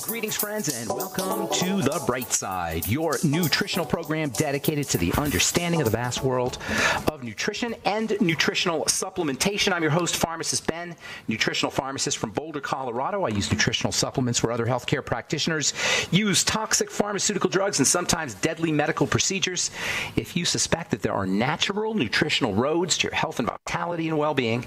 Greetings, friends, and welcome to The Bright Side, your nutritional program dedicated to the understanding of the vast world of nutrition and nutritional supplementation. I'm your host, Pharmacist Ben, nutritional pharmacist from Boulder, Colorado. I use nutritional supplements where other healthcare practitioners use toxic pharmaceutical drugs and sometimes deadly medical procedures. If you suspect that there are natural nutritional roads to your health and vitality and well-being,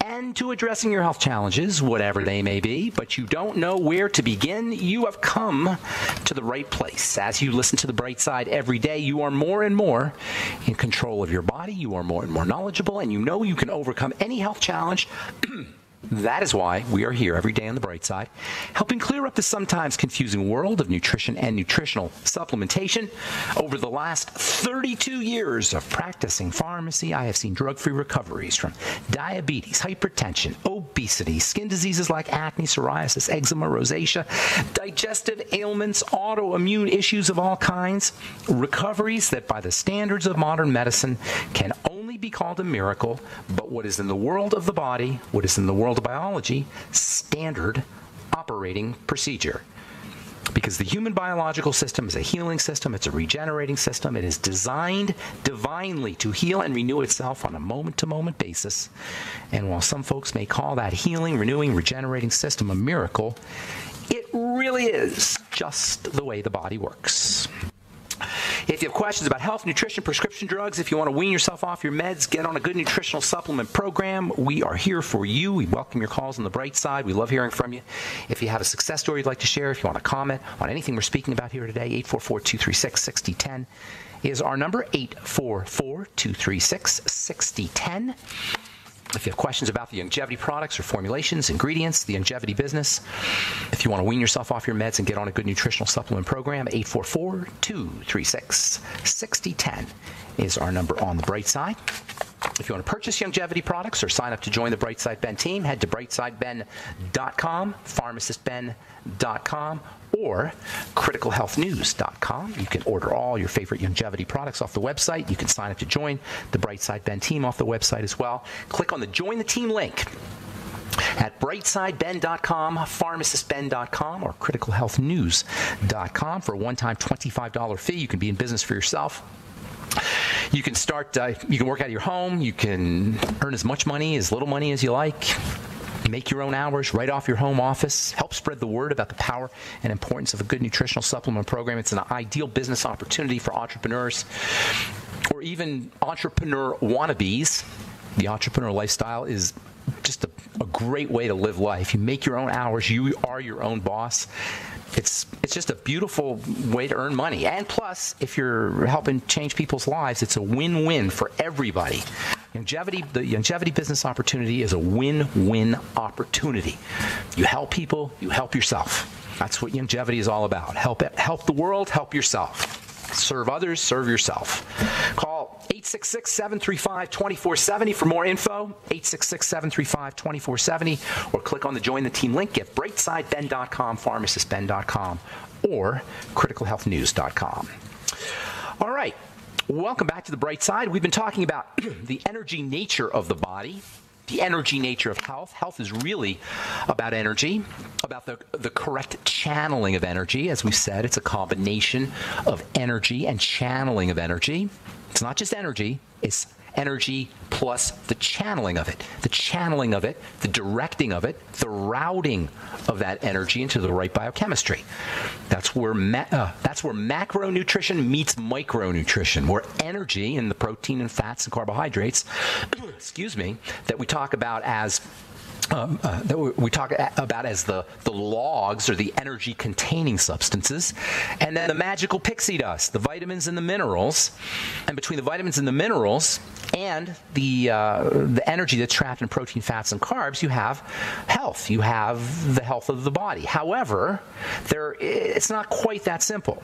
and to addressing your health challenges, whatever they may be, but you don't know where to begin, you have come to the right place. As you listen to The Bright Side every day, you are more and more in control of your body, you are more and more knowledgeable, and you know you can overcome any health challenge. That is why we are here every day on The Bright Side, helping clear up the sometimes confusing world of nutrition and nutritional supplementation. Over the last 32 years of practicing pharmacy, I have seen drug-free recoveries from diabetes, hypertension, obesity, skin diseases like acne, psoriasis, eczema, rosacea, digestive ailments, autoimmune issues of all kinds, recoveries that by the standards of modern medicine can only be called a miracle, but what is in the world of the body, what is in the world of biology, standard operating procedure. Because the human biological system is a healing system, it's a regenerating system, it is designed divinely to heal and renew itself on a moment-to-moment basis. And while some folks may call that healing, renewing, regenerating system a miracle, it really is just the way the body works. If you have questions about health, nutrition, prescription drugs, if you want to wean yourself off your meds, get on a good nutritional supplement program, we are here for you. We welcome your calls on The Bright Side. We love hearing from you. If you have a success story you'd like to share, if you want to comment on anything we're speaking about here today, 844-236-6010 is our number, 844-236-6010. If you have questions about the longevity products or formulations, ingredients, the longevity business, if you want to wean yourself off your meds and get on a good nutritional supplement program, 844-236-6010 is our number on The Bright Side. If you want to purchase longevity products or sign up to join the Bright Side Ben team, head to brightsideben.com, pharmacistben.com, or criticalhealthnews.com. You can order all your favorite longevity products off the website. You can sign up to join the Bright Side Ben team off the website as well. Click on the Join the Team link at brightsideben.com, pharmacistben.com, or criticalhealthnews.com for a one-time $25 fee. You can be in business for yourself. You can start, you can work out of your home. You can earn as much money, as little money as you like. Make your own hours right off your home office. Help spread the word about the power and importance of a good nutritional supplement program. It's an ideal business opportunity for entrepreneurs or even entrepreneur wannabes. The entrepreneur lifestyle is just a great way to live life. You make your own hours. You are your own boss. It's just a beautiful way to earn money. And plus, if you're helping change people's lives, it's a win-win for everybody. The longevity business opportunity is a win-win opportunity. You help people, you help yourself. That's what longevity is all about. Help the world, help yourself. Serve others, serve yourself. Call 866-735-2470 for more info, 866-735-2470, or click on the Join the Team link at brightsideben.com, pharmacistben.com, or criticalhealthnews.com. All right. Welcome back to The Bright Side. We've been talking about the energy nature of the body, the energy nature of health. Health is really about energy, about the correct channeling of energy. As we've said, it's a combination of energy and channeling of energy. It's not just energy, it's energy plus the channeling of it. The channeling of it, the directing of it, the routing of that energy into the right biochemistry. That's where macronutrition meets micronutrition, where energy and the protein and fats and carbohydrates, excuse me, that we talk about as the logs or the energy containing substances, and then the magical pixie dust, the vitamins and the minerals. And between the vitamins and the minerals and the energy that's trapped in protein, fats, and carbs, you have health. You have the health of the body. However, it's not quite that simple.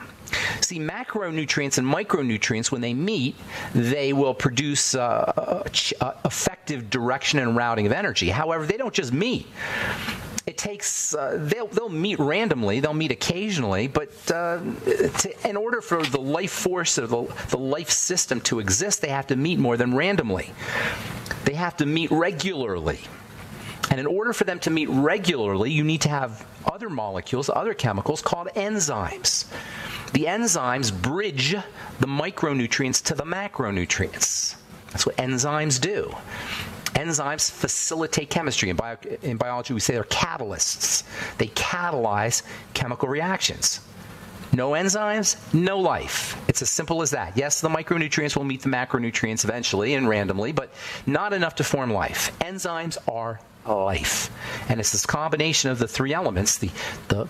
See, macronutrients and micronutrients, when they meet, they will produce effective direction and routing of energy. However, they don't just meet. It takes they'll meet randomly, they'll meet occasionally, but in order for the life force or the life system to exist, they have to meet more than randomly. They have to meet regularly. And in order for them to meet regularly, you need to have other molecules, other chemicals called enzymes. The enzymes bridge the micronutrients to the macronutrients. That's what enzymes do. Enzymes facilitate chemistry. In biology, we say they're catalysts. They catalyze chemical reactions. No enzymes, no life. It's as simple as that. Yes, the micronutrients will meet the macronutrients eventually and randomly, but not enough to form life. Enzymes are life. And it's this combination of the three elements, the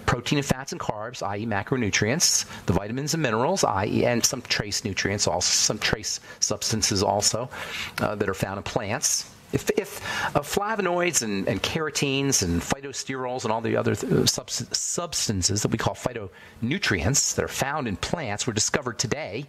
protein and fats and carbs, i.e. macronutrients, the vitamins and minerals, i.e. and some trace nutrients also, some trace substances also that are found in plants. If flavonoids and carotenes and phytosterols and all the other substances that we call phytonutrients that are found in plants were discovered today,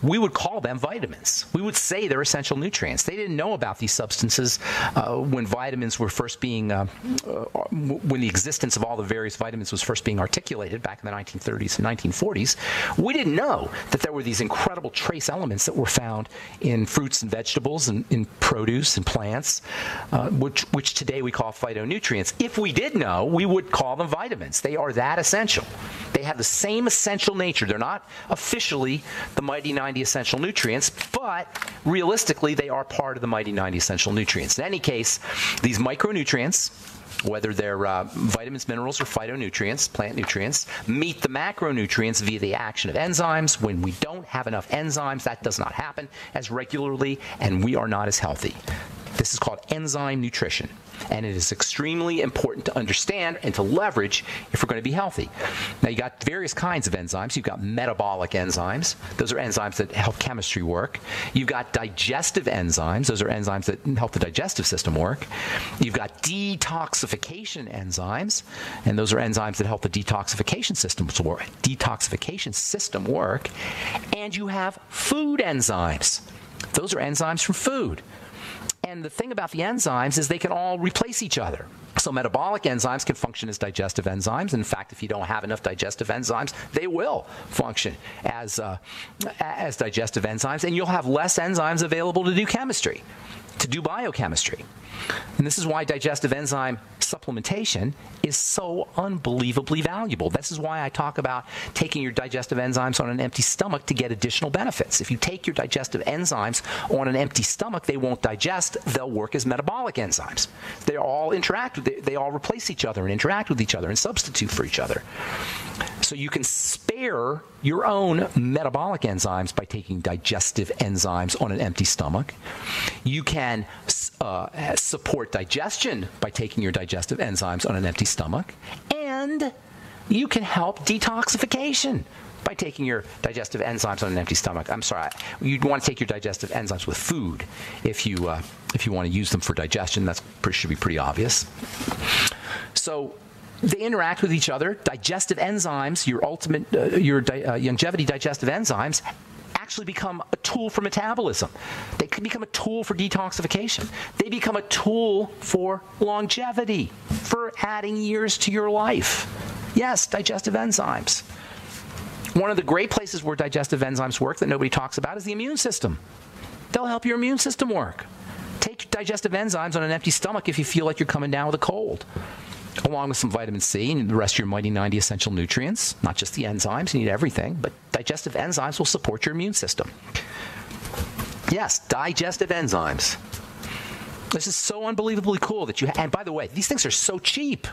we would call them vitamins. We would say they're essential nutrients. They didn't know about these substances when vitamins were first being, when the existence of all the various vitamins was first being articulated back in the 1930s and 1940s. We didn't know that there were these incredible trace elements that were found in fruits and vegetables and in produce and plants. Which today we call phytonutrients. If we did know, we would call them vitamins. They are that essential. They have the same essential nature. They're not officially the Mighty 90 essential nutrients, but realistically, they are part of the Mighty 90 essential nutrients. In any case, these micronutrients, whether they're vitamins, minerals, or phytonutrients, plant nutrients, meet the macronutrients via the action of enzymes. When we don't have enough enzymes, that does not happen as regularly, and we are not as healthy. This is called enzyme nutrition, and it is extremely important to understand and to leverage if we're going to be healthy. Now, you got various kinds of enzymes. You've got metabolic enzymes. Those are enzymes that help chemistry work. You've got digestive enzymes. Those are enzymes that help the digestive system work. You've got detoxification enzymes, and those are enzymes that help the detoxification system work. And you have food enzymes. Those are enzymes from food. And the thing about the enzymes is they can all replace each other. So metabolic enzymes can function as digestive enzymes. In fact, if you don't have enough digestive enzymes, they will function as digestive enzymes, and you'll have less enzymes available to do chemistry, to do biochemistry. And this is why digestive enzyme supplementation is so unbelievably valuable. This is why I talk about taking your digestive enzymes on an empty stomach to get additional benefits. If you take your digestive enzymes on an empty stomach, they won't digest. They'll work as metabolic enzymes. They all interact. They all replace each other and interact with each other and substitute for each other. So you can spare your own metabolic enzymes by taking digestive enzymes on an empty stomach. You can support digestion by taking your digestive enzymes on an empty stomach. And you can help detoxification by taking your digestive enzymes on an empty stomach. I'm sorry, you'd want to take your digestive enzymes with food if you want to use them for digestion. That should be pretty obvious. So they interact with each other. Digestive enzymes, your longevity digestive enzymes, actually become a tool for metabolism. They can become a tool for detoxification. They become a tool for longevity, for adding years to your life. Yes, digestive enzymes. One of the great places where digestive enzymes work that nobody talks about is the immune system. They'll help your immune system work. Take digestive enzymes on an empty stomach if you feel like you're coming down with a cold, along with some vitamin C and the rest of your Mighty 90 essential nutrients. Not just the enzymes, you need everything, but digestive enzymes will support your immune system. Yes, digestive enzymes. This is so unbelievably cool that and by the way, these things are so cheap.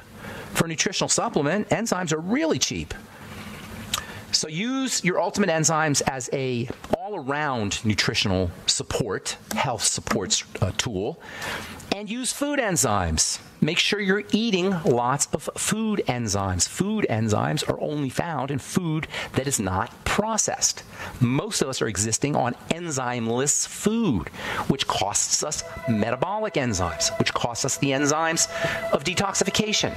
For a nutritional supplement, enzymes are really cheap. So use your Ultimate Enzymes as a all-around nutritional support, health support tool, and use food enzymes. Make sure you're eating lots of food enzymes. Food enzymes are only found in food that is not processed. Most of us are existing on enzymeless food, which costs us metabolic enzymes, which costs us the enzymes of detoxification,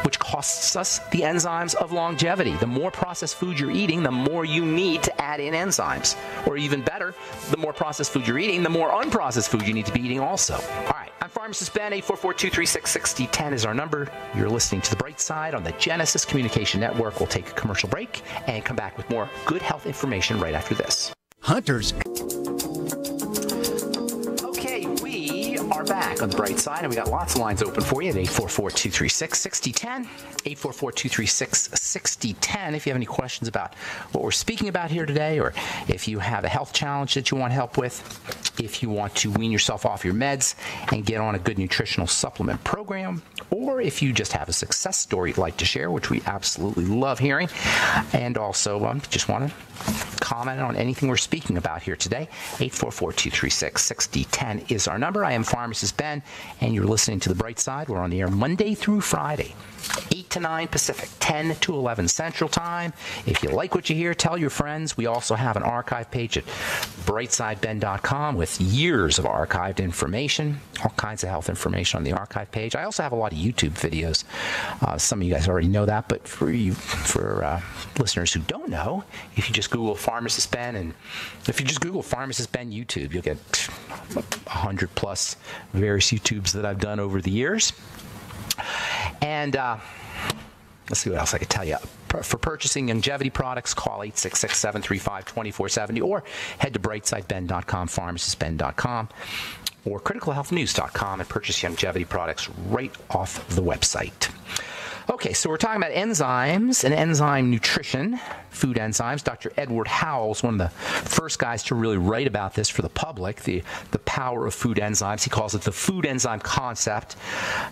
which costs us the enzymes of longevity. The more processed food you're eating, the more you need to add in enzymes. Or even better, the more processed food you're eating, the more unprocessed food you need to be eating also. All right, I'm Pharmacist Ben. 844-236-6010 is our number. You're listening to The Bright Side on the Genesis Communication Network. We'll take a commercial break and come back with more good health information right after this. Hunters. Okay, we are back. back on the bright side, and we got lots of lines open for you at 844-236-6010. 844-236-6010. If you have any questions about what we're speaking about here today, or if you have a health challenge that you want help with, if you want to wean yourself off your meds and get on a good nutritional supplement program, or if you just have a success story you'd like to share, which we absolutely love hearing, and also just want to comment on anything we're speaking about here today, 844-236-6010 is our number. I am Pharmacist Ben, and you're listening to The Bright Side. We're on the air Monday through Friday, 8 to 9 Pacific, 10 to 11 Central Time. If you like what you hear, tell your friends. We also have an archive page at brightsideben.com with years of archived information, all kinds of health information on the archive page. I also have a lot of YouTube videos. Some of you guys already know that, but for listeners who don't know, if you just Google Pharmacist Ben, and if you just Google Pharmacist Ben YouTube, you'll get 100 plus various YouTubes that I've done over the years. And let's see what else I could tell you. For purchasing longevity products, call 866-735-2470 or head to brightsideben.com, pharmacistben.com, or criticalhealthnews.com and purchase longevity products right off the website. Okay, so we're talking about enzymes and enzyme nutrition, food enzymes. Dr. Edward Howell's one of the first guys to really write about this for the public, the power of food enzymes. He calls it the food enzyme concept.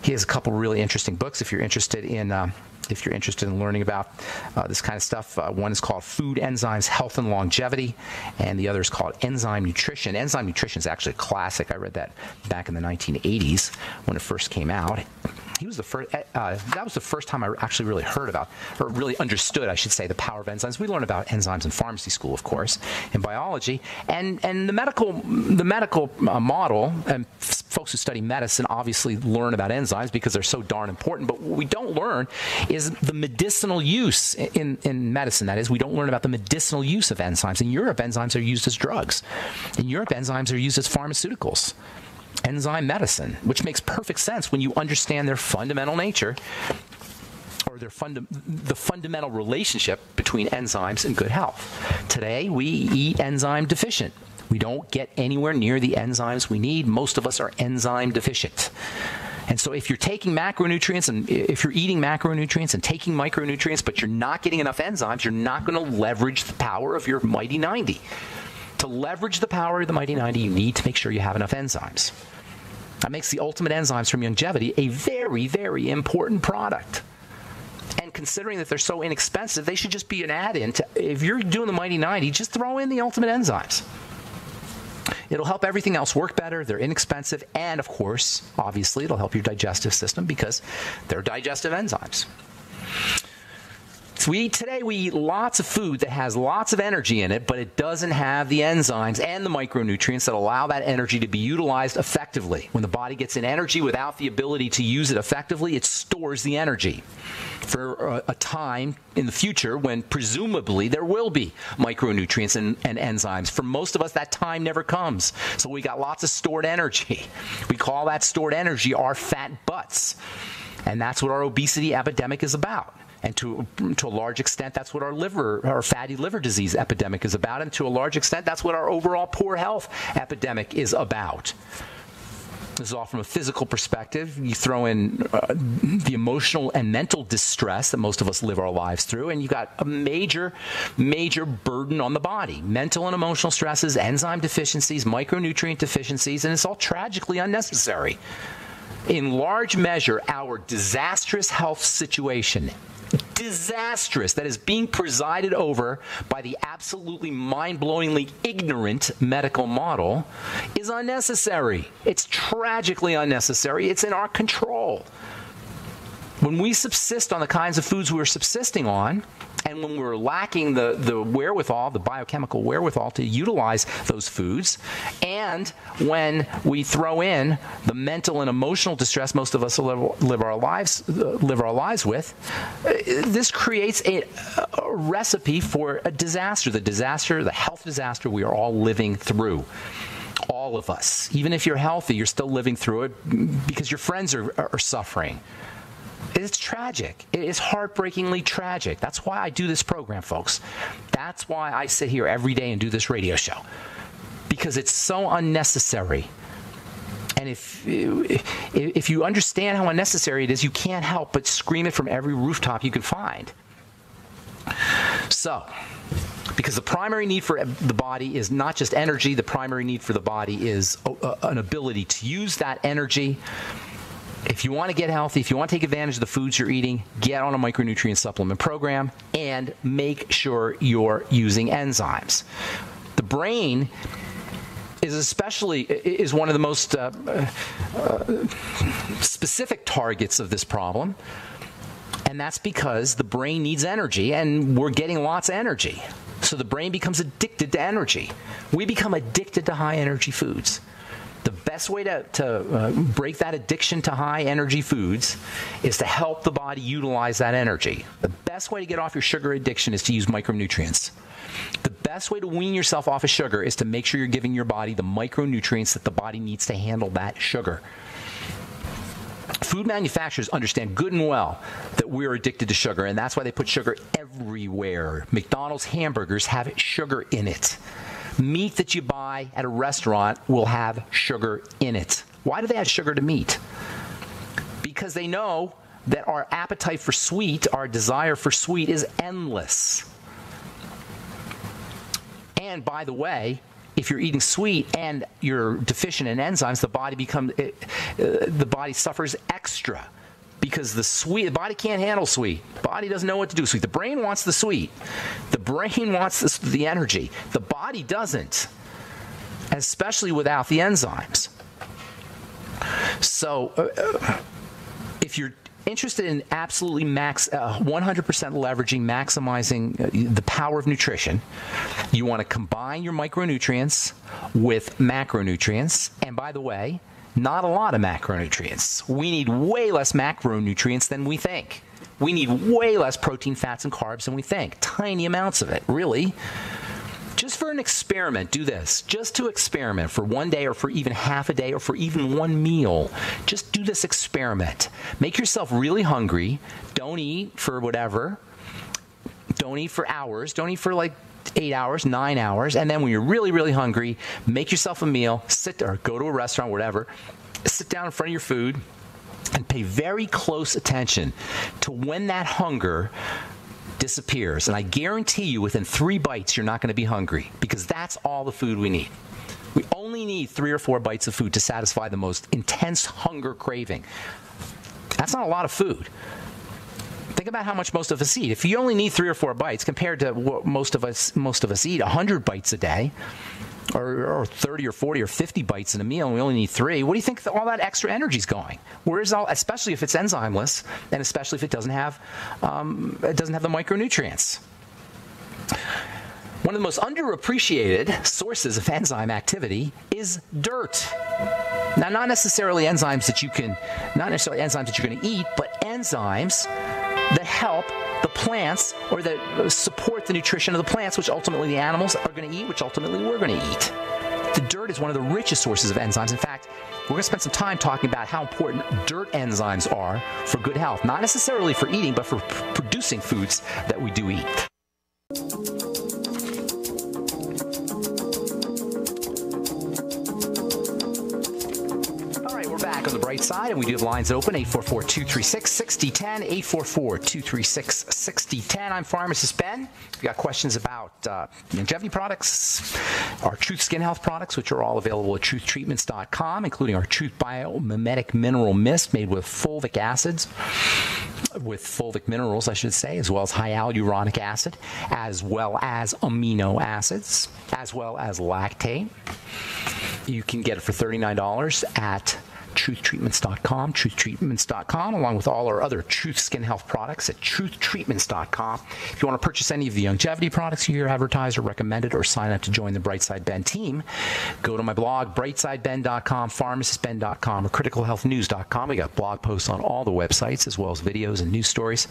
He has a couple really interesting books if you're interested in learning about this kind of stuff. One is called Food Enzymes, Health and Longevity, and the other is called Enzyme Nutrition. Enzyme Nutrition is actually a classic. I read that back in the 1980s when it first came out. He was the first. That was the first time I actually really heard about, or really understood, I should say, the power of enzymes. We learn about enzymes in pharmacy school, of course, in biology, and the medical model. And folks who study medicine obviously learn about enzymes because they're so darn important. But what we don't learn is the medicinal use in medicine. That is, we don't learn about the medicinal use of enzymes. In Europe, enzymes are used as drugs. In Europe, enzymes are used as pharmaceuticals. Enzyme medicine, which makes perfect sense when you understand their fundamental nature, or the fundamental relationship between enzymes and good health. Today, we eat enzyme deficient. We don't get anywhere near the enzymes we need. Most of us are enzyme deficient. And so if you're taking macronutrients, and if you're eating macronutrients and taking micronutrients, but you're not getting enough enzymes, you're not going to leverage the power of your mighty 90. To leverage the power of the mighty 90, you need to make sure you have enough enzymes. That makes the ultimate enzymes from longevity a very, very important product. And considering that they're so inexpensive, they should just be an add-in to, if you're doing the mighty 90, just throw in the ultimate enzymes. It'll help everything else work better. They're inexpensive. And, of course, obviously, it'll help your digestive system because they're digestive enzymes. So today we eat lots of food that has lots of energy in it, but it doesn't have the enzymes and the micronutrients that allow that energy to be utilized effectively. When the body gets in energy without the ability to use it effectively, it stores the energy for a time in the future when presumably there will be micronutrients and enzymes. For most of us, that time never comes. So we got lots of stored energy. We call that stored energy our fat butts. And that's what our obesity epidemic is about. And to a large extent, that's what our fatty liver disease epidemic is about. And to a large extent, that's what our overall poor health epidemic is about. This is all from a physical perspective. You throw in the emotional and mental distress that most of us live our lives through, and you've got a major, major burden on the body. Mental and emotional stresses, enzyme deficiencies, micronutrient deficiencies, and it's all tragically unnecessary. In large measure, our disastrous health situation, disastrous, that is being presided over by the absolutely mind-blowingly ignorant medical model, is unnecessary. It's tragically unnecessary. It's in our control. When we subsist on the kinds of foods we're subsisting on, and when we're lacking the wherewithal, the biochemical wherewithal to utilize those foods, and when we throw in the mental and emotional distress most of us live our lives with, this creates a recipe for a disaster, the health disaster we are all living through. All of us. Even if you're healthy, you're still living through it because your friends are suffering. It's tragic. It is heartbreakingly tragic. That's why I do this program, folks. That's why I sit here every day and do this radio show. Because it's so unnecessary. And if you understand how unnecessary it is, you can't help but scream it from every rooftop you can find. So, because the primary need for the body is not just energy, the primary need for the body is an ability to use that energy. If you want to get healthy, if you want to take advantage of the foods you're eating, get on a micronutrient supplement program and make sure you're using enzymes. The brain is one of the most specific targets of this problem, and that's because the brain needs energy, and we're getting lots of energy. So the brain becomes addicted to energy. We become addicted to high-energy foods. The best way to break that addiction to high-energy foods is to help the body utilize that energy. The best way to get off your sugar addiction is to use micronutrients. The best way to wean yourself off of sugar is to make sure you're giving your body the micronutrients that the body needs to handle that sugar. Food manufacturers understand good and well that we're addicted to sugar, and that's why they put sugar everywhere. McDonald's hamburgers have sugar in it. Meat that you buy at a restaurant will have sugar in it. Why do they add sugar to meat? Because they know that our appetite for sweet, our desire for sweet, is endless. And by the way, if you're eating sweet and you're deficient in enzymes, the body suffers extra, because the body can't handle sweet. The body doesn't know what to do with sweet. The brain wants the sweet. The brain wants the energy. The body doesn't, especially without the enzymes. So if you're interested in absolutely 100% leveraging, maximizing the power of nutrition, you want to combine your micronutrients with macronutrients. And by the way, not a lot of macronutrients. We need way less macronutrients than we think. We need way less protein, fats, and carbs than we think. Tiny amounts of it, really. Just for an experiment, do this. Just to experiment for one day, or for even half a day, or for even one meal. Just do this experiment. Make yourself really hungry. Don't eat for whatever. Don't eat for hours. Don't eat for like 8 hours, 9 hours. And then when you're really, really hungry, make yourself a meal, or go to a restaurant, whatever. Sit down in front of your food and pay very close attention to when that hunger disappears. And I guarantee you within 3 bites you're not going to be hungry, because that's all the food we need. We only need 3 or 4 bites of food to satisfy the most intense hunger craving. That's not a lot of food. Think about how much most of us eat. If you only need 3 or 4 bites compared to what most of us eat 100 bites a day, or 30 or 40 or 50 bites in a meal, and we only need 3. What do you think all that extra energy is going? Where's all? Especially if it's enzymeless, and especially if it doesn't have the micronutrients. One of the most underappreciated sources of enzyme activity is dirt. Now, not necessarily enzymes that you're going to eat, but enzymes that help the plants, or that support the nutrition of the plants, which ultimately the animals are going to eat, which ultimately we're going to eat. The dirt is one of the richest sources of enzymes. In fact, we're going to spend some time talking about how important dirt enzymes are for good health. Not necessarily for eating, but for producing foods that we do eat. On the bright side, and we do have lines open, 844-236-6010, 844-236-6010. I'm Pharmacist Ben. If you got questions about longevity products, our Truth Skin Health products, which are all available at truthtreatments.com, including our Truth Biomimetic Mineral Mist made with fulvic minerals, I should say, as well as hyaluronic acid, as well as amino acids, as well as lactate. You can get it for $39 at truthtreatments.com, along with all our other Truth Skin Health products at truthtreatments.com. If you want to purchase any of the longevity products you hear advertised or recommended, or sign up to join the Brightside Ben team, go to my blog, brightsideben.com, pharmacistben.com, or criticalhealthnews.com. We got blog posts on all the websites, as well as videos and news stories,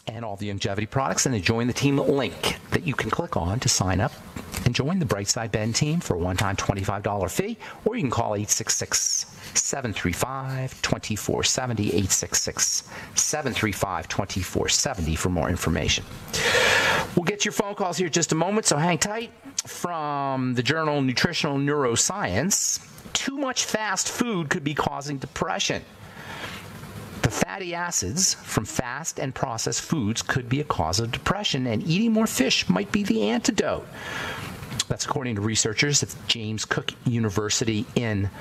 and all the longevity products, and the join the team link that you can click on to sign up and join the Brightside Ben team for a one-time $25 fee, or you can call 866-735-2470, 866-735-2470 for more information. We'll get your phone calls here in just a moment, so hang tight. From the journal Nutritional Neuroscience, too much fast food could be causing depression. The fatty acids from fast and processed foods could be a cause of depression, and eating more fish might be the antidote. That's according to researchers at James Cook University in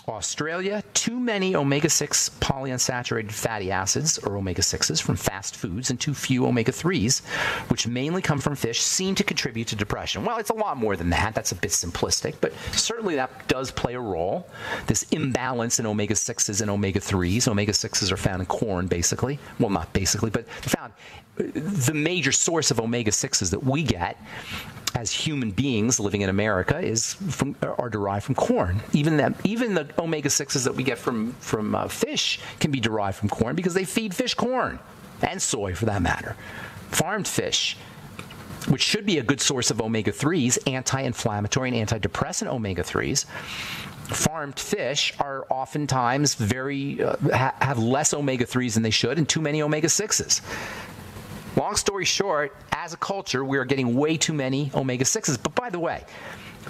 Australia. Too many omega-6 polyunsaturated fatty acids, or omega-6s, from fast foods and too few omega-3s, which mainly come from fish, seem to contribute to depression. Well, it's a lot more than that. That's a bit simplistic, but certainly that does play a role. This imbalance in omega-6s and omega-3s. Omega-6s are found in corn, basically. Well, not basically, but they're found. The major source of omega-6s that we get as human beings living in America are derived from corn. Even the omega-6s that we get from fish can be derived from corn because they feed fish corn, and soy for that matter. Farmed fish, which should be a good source of omega-3s, anti-inflammatory and antidepressant omega-3s, farmed fish are oftentimes have less omega-3s than they should and too many omega-6s. Long story short, as a culture, we are getting way too many omega-6s. But by the way,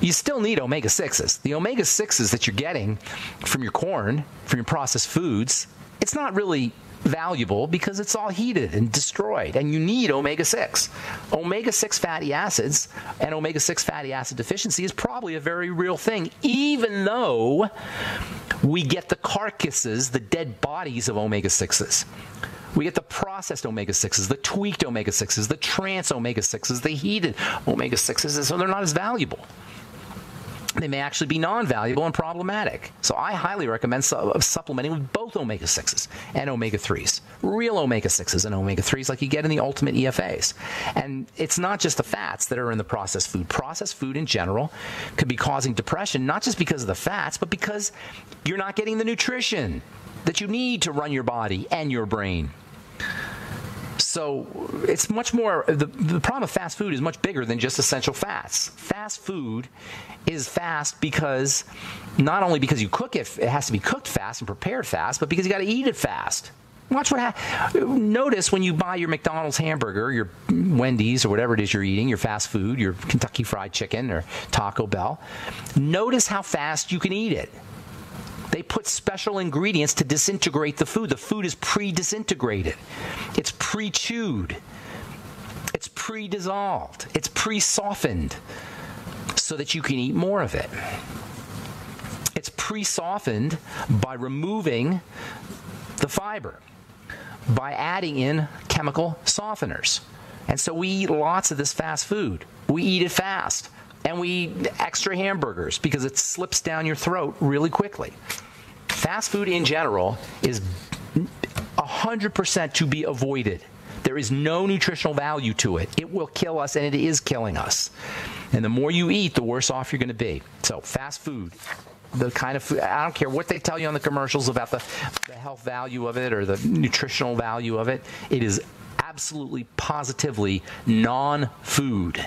you still need omega-6s. The omega-6s that you're getting from your corn, from your processed foods, it's not really valuable because it's all heated and destroyed, and you need omega-6. Omega-6 fatty acids and omega-6 fatty acid deficiency is probably a very real thing, even though we get the carcasses, the dead bodies of omega-6s. We get the processed omega-6s, the tweaked omega-6s, the trans omega-6s, the heated omega-6s, so they're not as valuable. They may actually be non-valuable and problematic. So I highly recommend supplementing with both omega-6s and omega-3s, real omega-6s and omega-3s like you get in the Ultimate EFAs. And it's not just the fats that are in the processed food. Processed food in general could be causing depression, not just because of the fats, but because you're not getting the nutrition that you need to run your body and your brain. So it's much more, the problem of fast food is much bigger than just essential fats. Fast food is fast because, not only because you cook it, it has to be cooked fast and prepared fast, but because you got to eat it fast. Watch what happens. Notice when you buy your McDonald's hamburger, your Wendy's or whatever it is you're eating, your fast food, your Kentucky Fried Chicken or Taco Bell, notice how fast you can eat it. They put special ingredients to disintegrate the food. The food is pre-disintegrated. It's pre-chewed. It's pre-dissolved. It's pre-softened so that you can eat more of it. It's pre-softened by removing the fiber, by adding in chemical softeners. And so we eat lots of this fast food. We eat it fast. And we eat extra hamburgers because it slips down your throat really quickly. Fast food in general is 100% to be avoided. There is no nutritional value to it. It will kill us, and it is killing us. And the more you eat, the worse off you're going to be. So fast food, the kind of food, I don't care what they tell you on the commercials about the health value of it or the nutritional value of it, it is absolutely, positively non-food.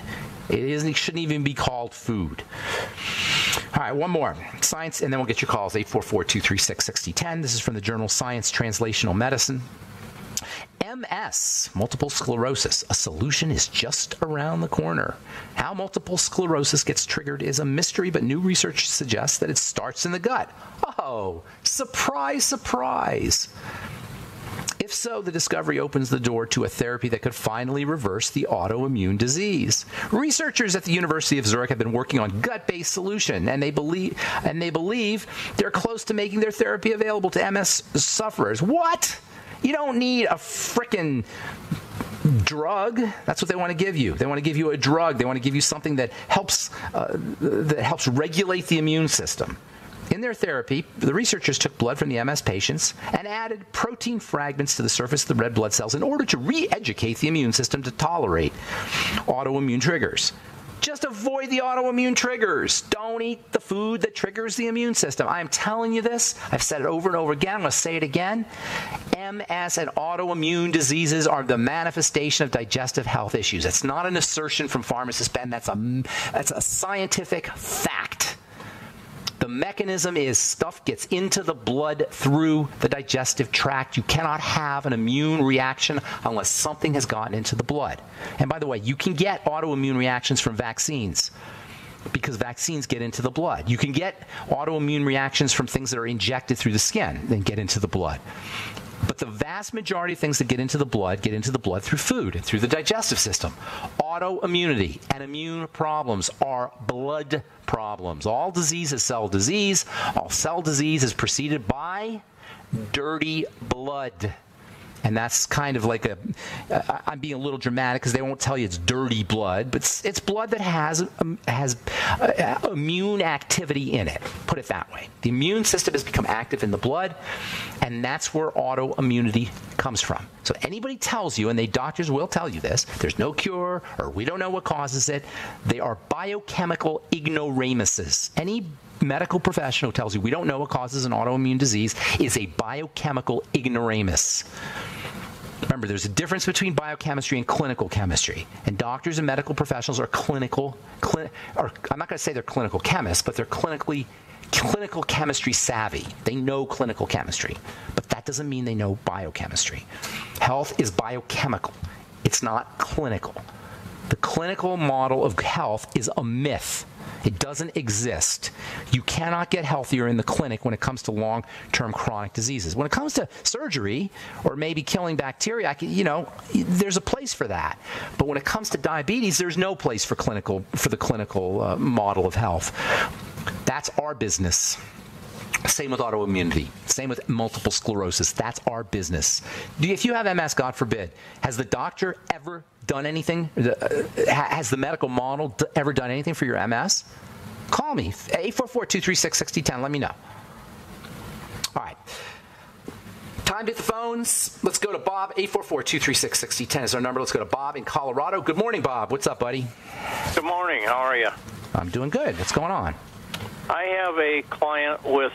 It shouldn't even be called food. All right, one more. Science, and then we'll get your calls, 844-236-6010. This is from the journal Science Translational Medicine. MS, multiple sclerosis. A solution is just around the corner. How multiple sclerosis gets triggered is a mystery, but new research suggests that it starts in the gut. Oh, surprise, surprise. If so, the discovery opens the door to a therapy that could finally reverse the autoimmune disease. Researchers at the University of Zurich have been working on gut-based solution, and they believe they're close to making their therapy available to MS sufferers. What? You don't need a frickin' drug. That's what they want to give you. They want to give you a drug. They want to give you something that helps regulate the immune system. In their therapy, the researchers took blood from the MS patients and added protein fragments to the surface of the red blood cells in order to re-educate the immune system to tolerate autoimmune triggers. Just avoid the autoimmune triggers. Don't eat the food that triggers the immune system. I'm telling you this. I've said it over and over again. I'm going to say it again. MS and autoimmune diseases are the manifestation of digestive health issues. It's not an assertion from pharmacist Ben. That's a scientific fact. The mechanism is stuff gets into the blood through the digestive tract. You cannot have an immune reaction unless something has gotten into the blood. And by the way, you can get autoimmune reactions from vaccines because vaccines get into the blood. You can get autoimmune reactions from things that are injected through the skin and get into the blood. But the vast majority of things that get into the blood through food and through the digestive system. Autoimmunity and immune problems are blood problems. All disease is cell disease. All cell disease is preceded by dirty blood. And that's kind of like I'm being a little dramatic because they won't tell you it's dirty blood, but it's blood that has immune activity in it. Put it that way. The immune system has become active in the blood, and that's where autoimmunity comes from. So anybody tells you, and doctors will tell you this, there's no cure or we don't know what causes it, they are biochemical ignoramuses. Any medical professional who tells you we don't know what causes an autoimmune disease is a biochemical ignoramus. Remember, there's a difference between biochemistry and clinical chemistry. And doctors and medical professionals are I'm not going to say they're clinical chemists, but they're clinical chemistry savvy. They know clinical chemistry. But that doesn't mean they know biochemistry. Health is biochemical. It's not clinical. The clinical model of health is a myth. It doesn't exist. You cannot get healthier in the clinic when it comes to long-term chronic diseases. When it comes to surgery or maybe killing bacteria, there's a place for that. But when it comes to diabetes, there's no place for the clinical model of health. That's our business. Same with autoimmunity. Same with multiple sclerosis. That's our business. If you have MS, God forbid, has the doctor ever done anything? Has the medical model ever done anything for your MS? Call me, 844-236-6010. Let me know. All right. Time to hit the phones. Let's go to Bob. 844-236-6010 is our number. Let's go to Bob in Colorado. Good morning, Bob. What's up, buddy? Good morning. How are you? I'm doing good. What's going on? I have a client with,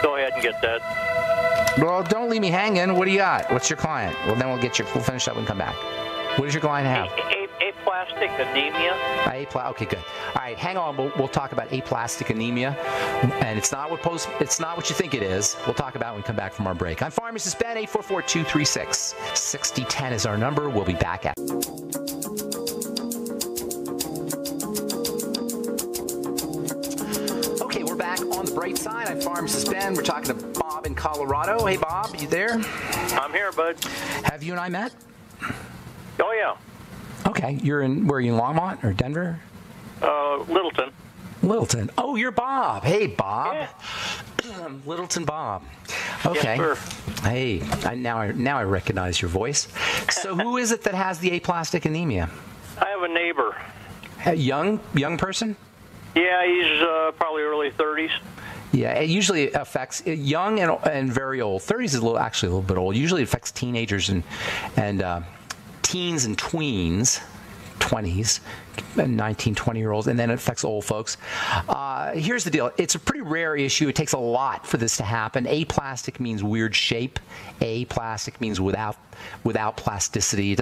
go ahead and get that. Well, don't leave me hanging. What do you got? What's your client? Well, then we'll finish up and come back. What does your client have? Aplastic anemia. Okay, good. All right, hang on. We'll talk about aplastic anemia, and it's not what you think it is. We'll talk about it when we come back from our break. I'm Pharmacist Ben. 844-236-6010 is our number. We'll be back at. On the bright side, I'm Pharmacist Ben. We're talking to Bob in Colorado. Hey, Bob, you there? I'm here, bud. Have you and I met? Oh, yeah. Okay. Where are you in Longmont or Denver? Littleton. Littleton. Oh, you're Bob. Hey, Bob. Yeah. Littleton Bob. Okay. Yes, sir. Hey, now I recognize your voice. So who is it that has the aplastic anemia? I have a neighbor. A young person? Yeah, he's probably early 30s. Yeah, it usually affects young and very old. 30s is actually a little bit old. Usually it affects teenagers and teens and tweens, 20s, 19, 20-year-olds, and then it affects old folks. Here's the deal. It's a pretty rare issue. It takes a lot for this to happen. Aplastic means weird shape. Aplastic means without plasticity.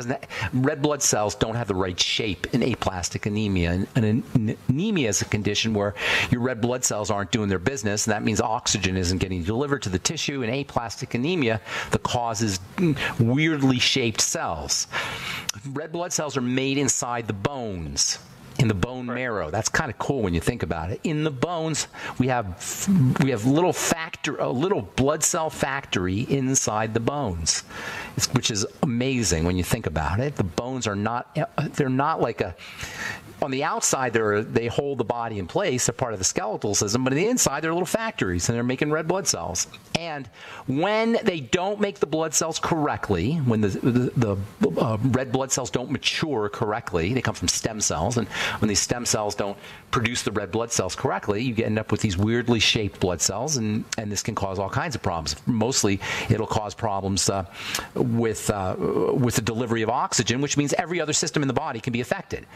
Red blood cells don't have the right shape in aplastic anemia. And anemia is a condition where your red blood cells aren't doing their business, and that means oxygen isn't getting delivered to the tissue. In aplastic anemia, the cause is weirdly shaped cells. Red blood cells are made inside the bones, in the bone marrow. That's kind of cool when you think about it. In the bones, we have a little blood cell factory inside the bones, which is amazing when you think about it. The bones are they're not like on the outside, they hold the body in place. They're part of the skeletal system, but on the inside, they're little factories, and they're making red blood cells. And when they don't make the blood cells correctly, when the red blood cells don't mature correctly, they come from stem cells, and when these stem cells don't produce the red blood cells correctly, you end up with these weirdly shaped blood cells, and this can cause all kinds of problems. Mostly, it'll cause problems with the delivery of oxygen, which means every other system in the body can be affected.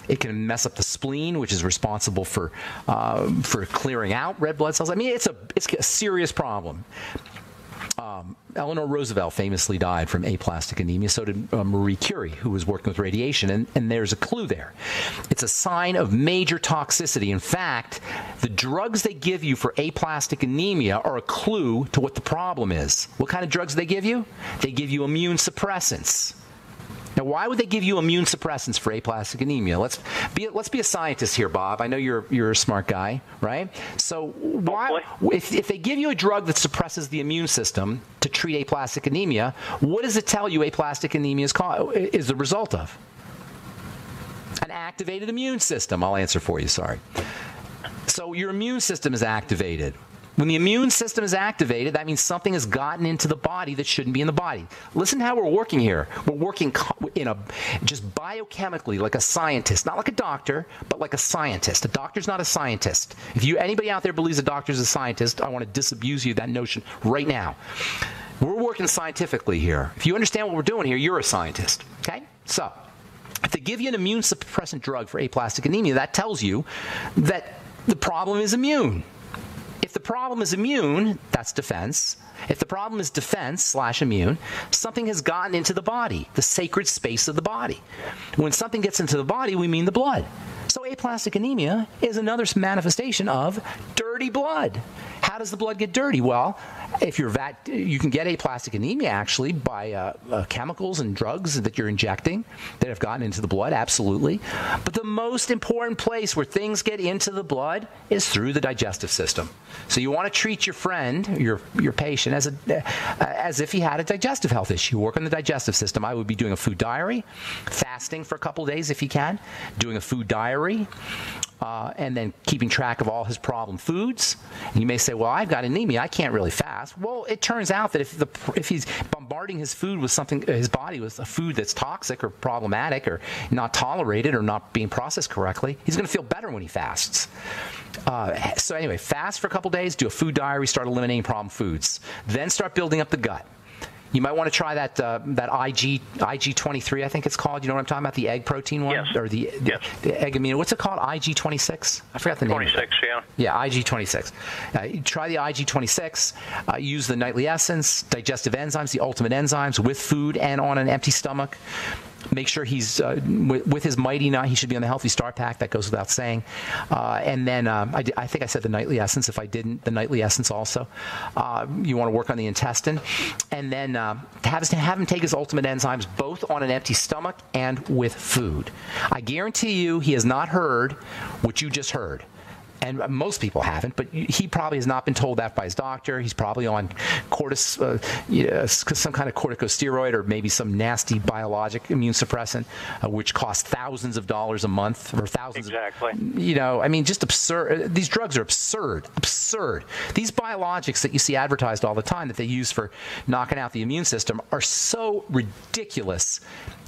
It can mess up the spleen, which is responsible for clearing out red blood cells. I mean, it's a serious problem. Eleanor Roosevelt famously died from aplastic anemia. So did Marie Curie, who was working with radiation. And there's a clue there. It's a sign of major toxicity. In fact, the drugs they give you for aplastic anemia are a clue to what the problem is. What kind of drugs do they give you? They give you immune suppressants. Now, why would they give you immune suppressants for aplastic anemia? Let's be a scientist here, Bob. I know you're a smart guy, right? So why, if they give you a drug that suppresses the immune system to treat aplastic anemia, what does it tell you aplastic anemia is the result of? An activated immune system. I'll answer for you, sorry. So your immune system is activated. When the immune system is activated, that means something has gotten into the body that shouldn't be in the body. Listen to how we're working here. We're working just biochemically, like a scientist, not like a doctor, but like a scientist. A doctor's not a scientist. If anybody out there believes a doctor's a scientist, I want to disabuse you of that notion right now. We're working scientifically here. If you understand what we're doing here, you're a scientist. Okay? So, if they give you an immune suppressant drug for aplastic anemia, that tells you that the problem is immune. If the problem is immune, that's defense. If the problem is defense/immune, something has gotten into the body, the sacred space of the body. When something gets into the body, we mean the blood. So aplastic anemia is another manifestation of dirty blood. How does the blood get dirty? Well, if you can get aplastic anemia actually by chemicals and drugs that you're injecting that have gotten into the blood, absolutely. But the most important place where things get into the blood is through the digestive system. So you want to treat your friend, your patient, as if he had a digestive health issue. Work on the digestive system. I would be doing a food diary, fasting for a couple of days if you can, doing a food diary, and then keeping track of all his problem foods. And you may say, well, I've got anemia, I can't really fast. Well, it turns out that if he's bombarding his food with something, his body with a food that's toxic or problematic or not tolerated or not being processed correctly, he's going to feel better when he fasts. So anyway, fast for a couple days, do a food diary, start eliminating problem foods. Then start building up the gut. You might want to try that IG23, I think it's called. You know what I'm talking about? The egg protein one? Yes. Or the egg amino. What's it called? IG26? I forgot the name. 26, yeah. Yeah, IG26. You try the IG26. Use the nightly essence, digestive enzymes, the ultimate enzymes with food and on an empty stomach. Make sure he's with his Mighty Nut. He should be on the Healthy Start Pack. That goes without saying. And then I think I said the nightly essence. If I didn't, the nightly essence also. You want to work on the intestine, and then have him take his ultimate enzymes both on an empty stomach and with food. I guarantee you, he has not heard what you just heard. And most people haven't, but he probably has not been told that by his doctor. He's probably on some kind of corticosteroid or maybe some nasty biologic immune suppressant, which costs thousands of dollars a month or thousands. Exactly. I mean, just absurd. These drugs are absurd. These biologics that you see advertised all the time that they use for knocking out the immune system are so ridiculous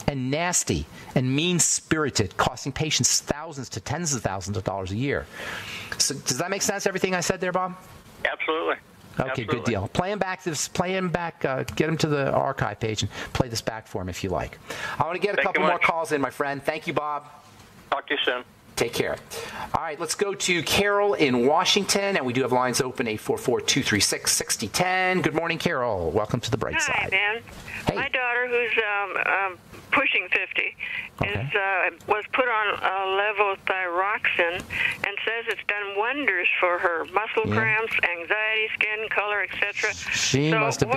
and nasty and mean-spirited, costing patients thousands to tens of thousands of dollars a year. So does that make sense, everything I said there, Bob? Absolutely. Okay, Absolutely. Good deal. Play him back, get him to the archive page and play this back for him if you like. I want to get a couple more calls in, my friend. Thank you, Bob. Talk to you soon. Take care. All right, let's go to Carol in Washington, and we do have lines open, 844-236-6010. Good morning, Carol. Welcome to the bright side. Hi, Dan. Hey. My daughter, who's pushing 50, was put on levothyroxine and says it's done wonders for her. Muscle cramps, anxiety, skin color, etc. She must have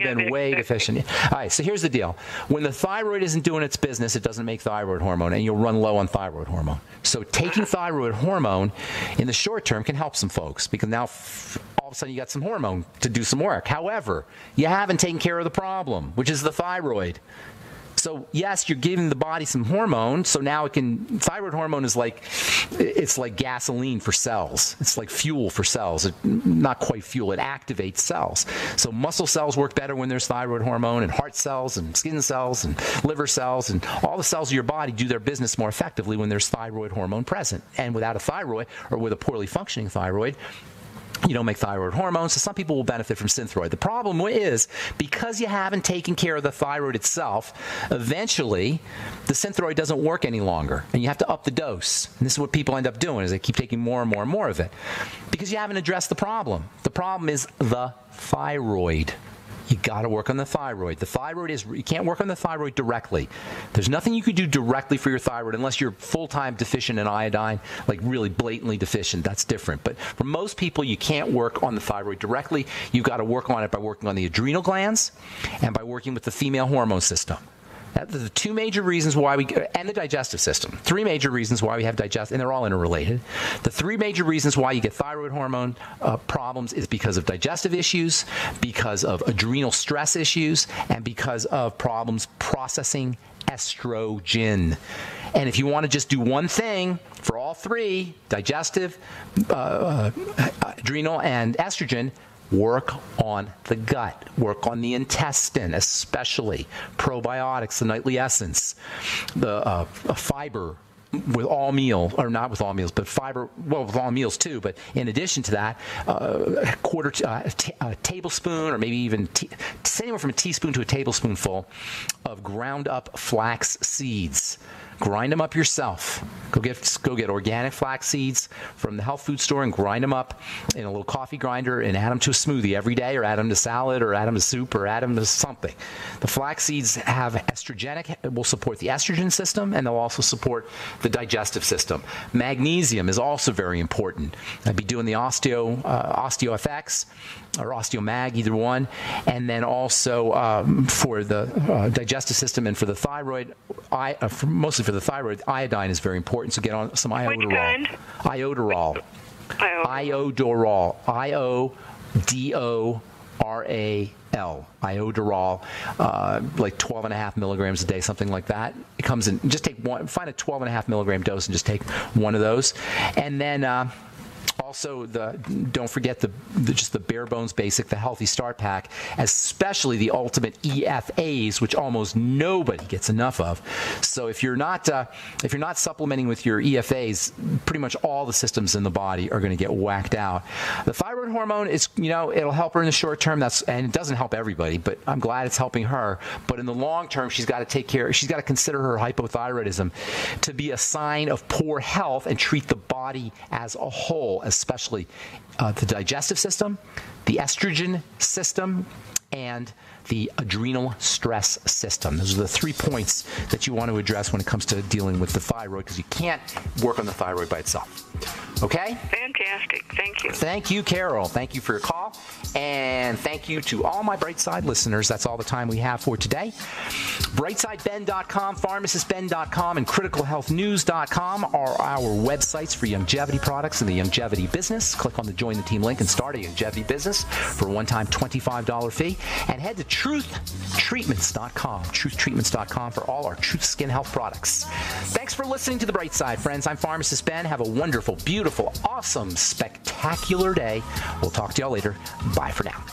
been way deficient. All right, so here's the deal. When the thyroid isn't doing its business, it doesn't make thyroid hormone, and you'll run low on thyroid hormone. So taking thyroid hormone in the short term can help some folks, because now all of a sudden you got some hormone to do some work. However, you haven't taken care of the problem, which is the thyroid. So yes, you're giving the body some hormone. So now thyroid hormone is it's like gasoline for cells. It's like fuel for cells. Not quite fuel. It activates cells. So muscle cells work better when there's thyroid hormone, and heart cells and skin cells and liver cells and all the cells of your body do their business more effectively when there's thyroid hormone present. And without a thyroid, or with a poorly functioning thyroid, you don't make thyroid hormones, so some people will benefit from Synthroid. The problem is, because you haven't taken care of the thyroid itself, eventually the Synthroid doesn't work any longer, and you have to up the dose. And this is what people end up doing, is they keep taking more and more and more of it, because you haven't addressed the problem. The problem is the thyroid. You got to work on the thyroid. The thyroid you can't work on the thyroid directly. There's nothing you could do directly for your thyroid unless you're full-time deficient in iodine, like really blatantly deficient. That's different. But for most people, you can't work on the thyroid directly. You've got to work on it by working on the adrenal glands and by working with the female hormone system. That's the two major reasons why and the digestive system. Three major reasons why we have and they're all interrelated. The three major reasons why you get thyroid hormone problems is because of digestive issues, because of adrenal stress issues, and because of problems processing estrogen. And if you want to just do one thing for all three, digestive, adrenal, and estrogen, work on the gut, work on the intestine, especially probiotics, the nightly essence, the fiber with all meals, or not with all meals, but fiber, well, with all meals too, but in addition to that, a tablespoon, or maybe even anywhere from a teaspoon to a tablespoonful of ground up flax seeds. Grind them up yourself. Go get organic flax seeds from the health food store and grind them up in a little coffee grinder and add them to a smoothie every day, or add them to salad, or add them to soup, or add them to something. The flax seeds have will support the estrogen system, and they'll also support the digestive system. Magnesium is also very important. I'd be doing the OsteoFX or OsteoMag, either one, and then also for the digestive system and for the thyroid, mostly for the thyroid, iodine is very important, so get on some iodoral. Which kind? Iodoral. Iodoral. I-O-D-O-R-A-L. Iodoral, like 12.5 milligrams a day, something like that. It comes in, just take one, find a 12.5 milligram dose and just take one of those. And then also, don't forget just the bare bones basic, the Healthy Start Pack, especially the ultimate EFAs, which almost nobody gets enough of. So if you're not supplementing with your EFAs, pretty much all the systems in the body are going to get whacked out. The thyroid hormone is, it'll help her in the short term. And it doesn't help everybody, but I'm glad it's helping her. But in the long term, she's got to consider her hypothyroidism to be a sign of poor health and treat the body as a whole, especially the digestive system, the estrogen system, and the adrenal stress system. Those are the 3 points that you want to address when it comes to dealing with the thyroid, because you can't work on the thyroid by itself. Okay? Fantastic. Thank you. Thank you, Carol. Thank you for your call. And thank you to all my Brightside listeners. That's all the time we have for today. BrightSideBen.com, PharmacistBen.com, and CriticalHealthNews.com are our websites for longevity products and the longevity business. Click on the Join the Team link and start a longevity business for a one-time $25 fee. And head to TruthTreatments.com, TruthTreatments.com for all our Truth Skin Health products. Thanks for listening to The Bright Side, friends. I'm Pharmacist Ben. Have a wonderful, beautiful, awesome, spectacular day. We'll talk to y'all later. Bye for now.